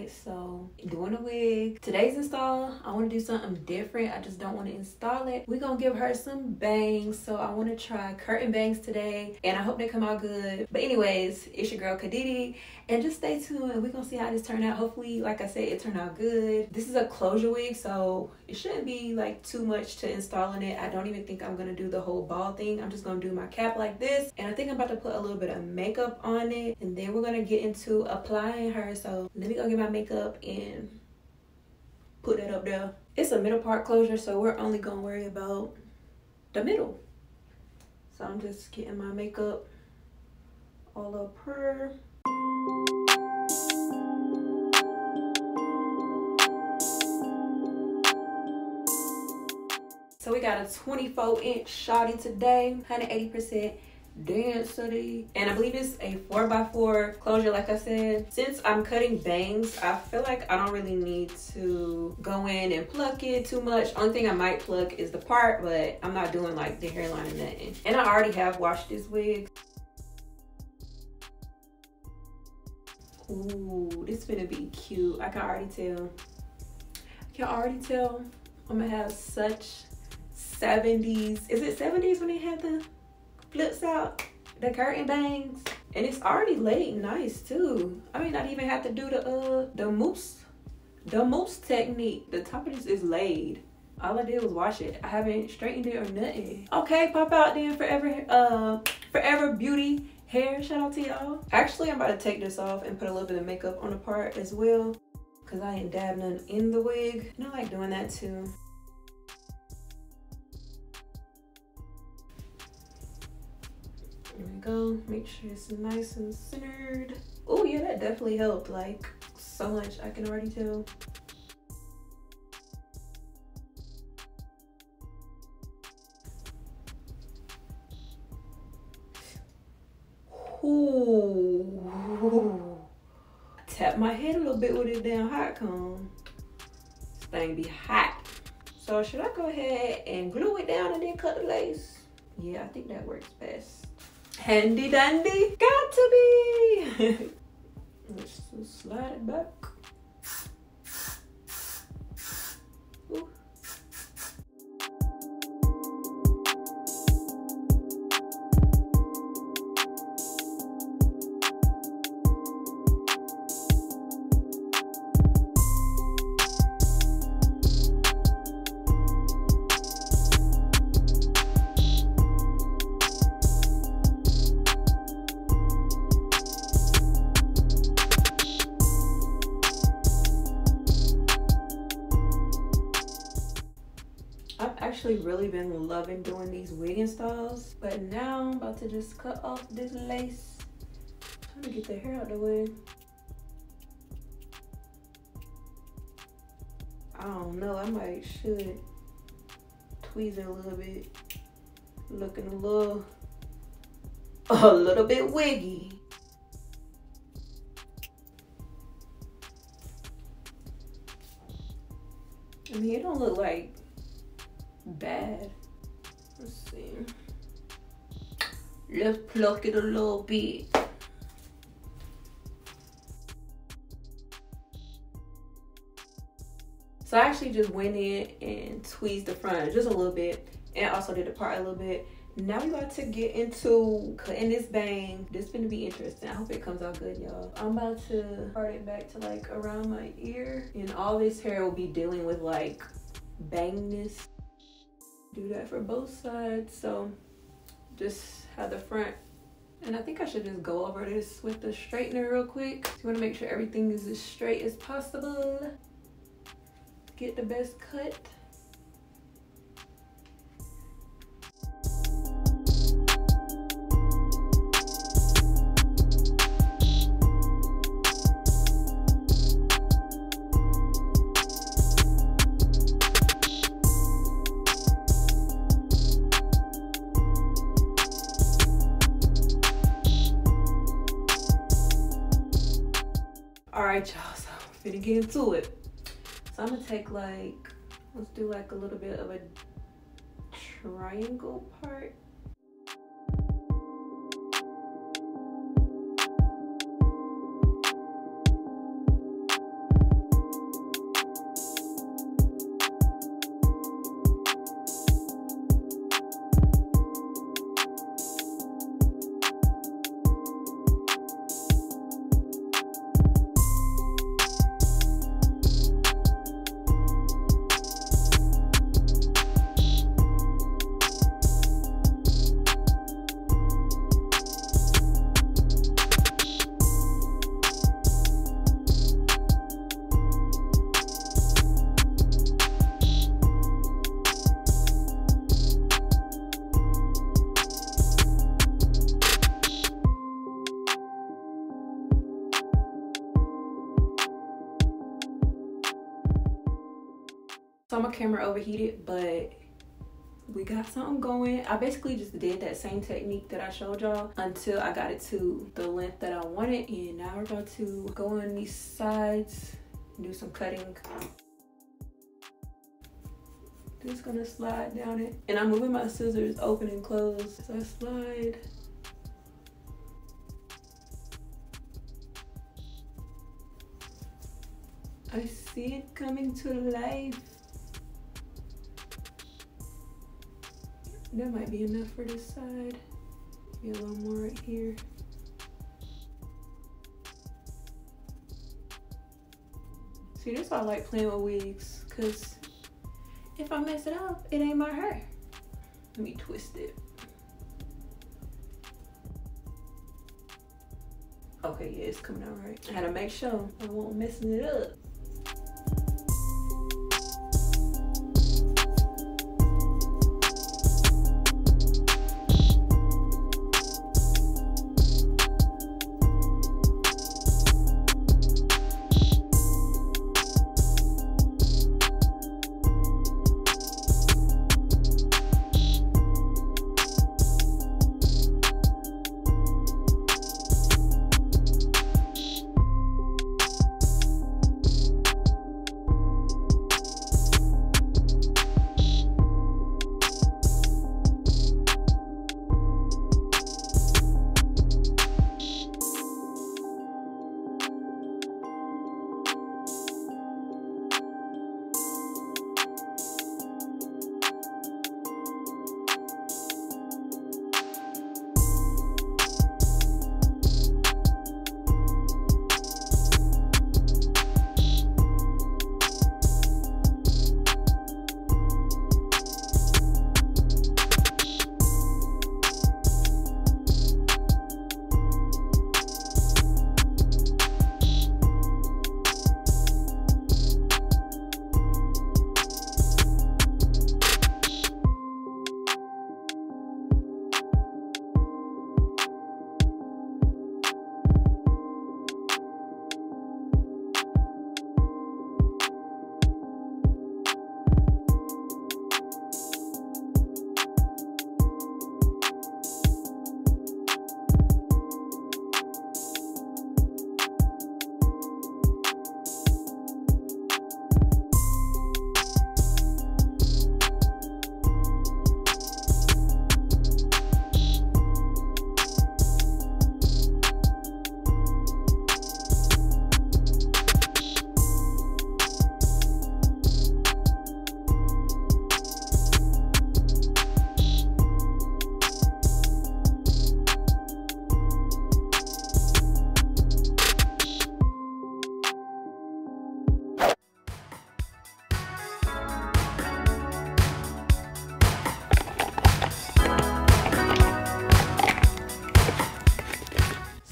it. So doing a wig. Today's install, I want to do something different. I just don't want to install it. We're gonna give her some bangs. So I want to try curtain bangs today, and I hope they come out good. But anyways, it's your girl Kadidi, and just stay tuned and we're gonna see how this turned out. Hopefully, like I said, it turned out good. This is a closure wig, so it shouldn't be like too much to installing it. I don't even think I'm gonna do the whole ball thing. I'm just gonna do my cap like this, and I think I'm about to put a little bit of makeup on it, and then we're gonna get into applying her. So let me go get my makeup and put that up there. It's a middle part closure, so we're only gonna worry about the middle. So I'm just getting my makeup all up her. So we got a 24-inch shawty today, 180% density, and I believe it's a 4x4 closure. Like I said, since I'm cutting bangs, I feel like I don't really need to go in and pluck it too much. Only thing I might pluck is the part, but I'm not doing like the hairline or nothing. And I already have washed this wig. Ooh, this finna be cute. I can already tell. I can already tell I'm gonna have such 70s. Is it 70s when they had the flips out, the curtain bangs? And it's already laid nice too. I mean, not even have to do the mousse technique. The top of this is laid. All I did was wash it. I haven't straightened it or nothing. Okay, pop out then, Forever Beauty hair. Shout out to y'all. Actually, I'm about to take this off and put a little bit of makeup on the part as well, because I ain't dabbed none in the wig, and I like doing that too. There we go. Make sure it's nice and centered. Oh yeah, that definitely helped, like so much. I can already tell. Ooh. Tap my head a little bit with this damn hot comb. This thing be hot. So should I go ahead and glue it down and then cut the lace? Yeah, I think that works best. Handy dandy, got to be. Let's just slide it back. Ooh. Actually really been loving doing these wig installs, but now I'm about to just cut off this lace. Trying to get the hair out of the way. I don't know, I might should tweeze it a little bit. Looking a little bit wiggy. I mean, it don't look like bad. Let's see. Let's pluck it a little bit. So I actually just went in and tweezed the front just a little bit, and also did the part a little bit. Now we about to get into cutting this bang. This is gonna be interesting. I hope it comes out good, y'all. I'm about to part it back to like around my ear, and all this hair will be dealing with like bangness. Do that for both sides. So just have the front, and I think I should just go over this with the straightener real quick. You want to make sure everything is as straight as possible. Get the best cut. Alright y'all, so I'm finna get into it. So I'm gonna take like, let's do like a little bit of a triangle part. So my camera overheated, but we got something going. I basically just did that same technique that I showed y'all until I got it to the length that I wanted. And now we're about to go on these sides and do some cutting. Just gonna slide down it. And I'm moving my scissors open and close. So I slide. I see it coming to life. That might be enough for this side. Maybe a little more right here. See, this why I like playing with wigs, cause if I mess it up, it ain't my hair. Let me twist it. Okay, yeah, it's coming out right. I had to make sure I won't messing it up.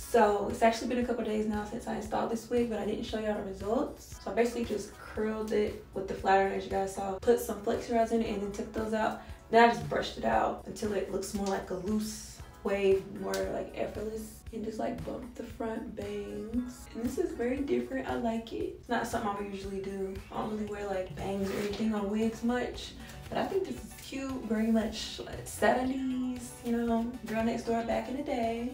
So it's actually been a couple days now since I installed this wig, but I didn't show y'all the results. So I basically just curled it with the flat iron as you guys saw, put some flexi rods in it and then took those out. Then I just brushed it out until it looks more like a loose wave, more like effortless, and just like bumped the front bangs. And this is very different. I like it. It's not something I would usually do. I don't really wear like bangs or anything on wigs much, but I think this is cute, very much like 70s, you know, girl next door back in the day.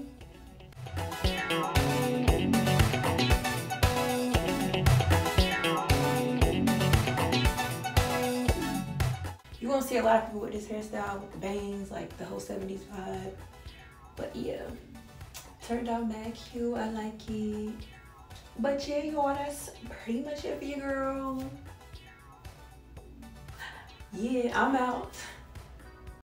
You're gonna see a lot of people with this hairstyle with the bangs, like the whole 70s vibe. But yeah, turned out mad cute. I like it. But yeah, y'all, that's pretty much it for you, girl. Yeah, I'm out.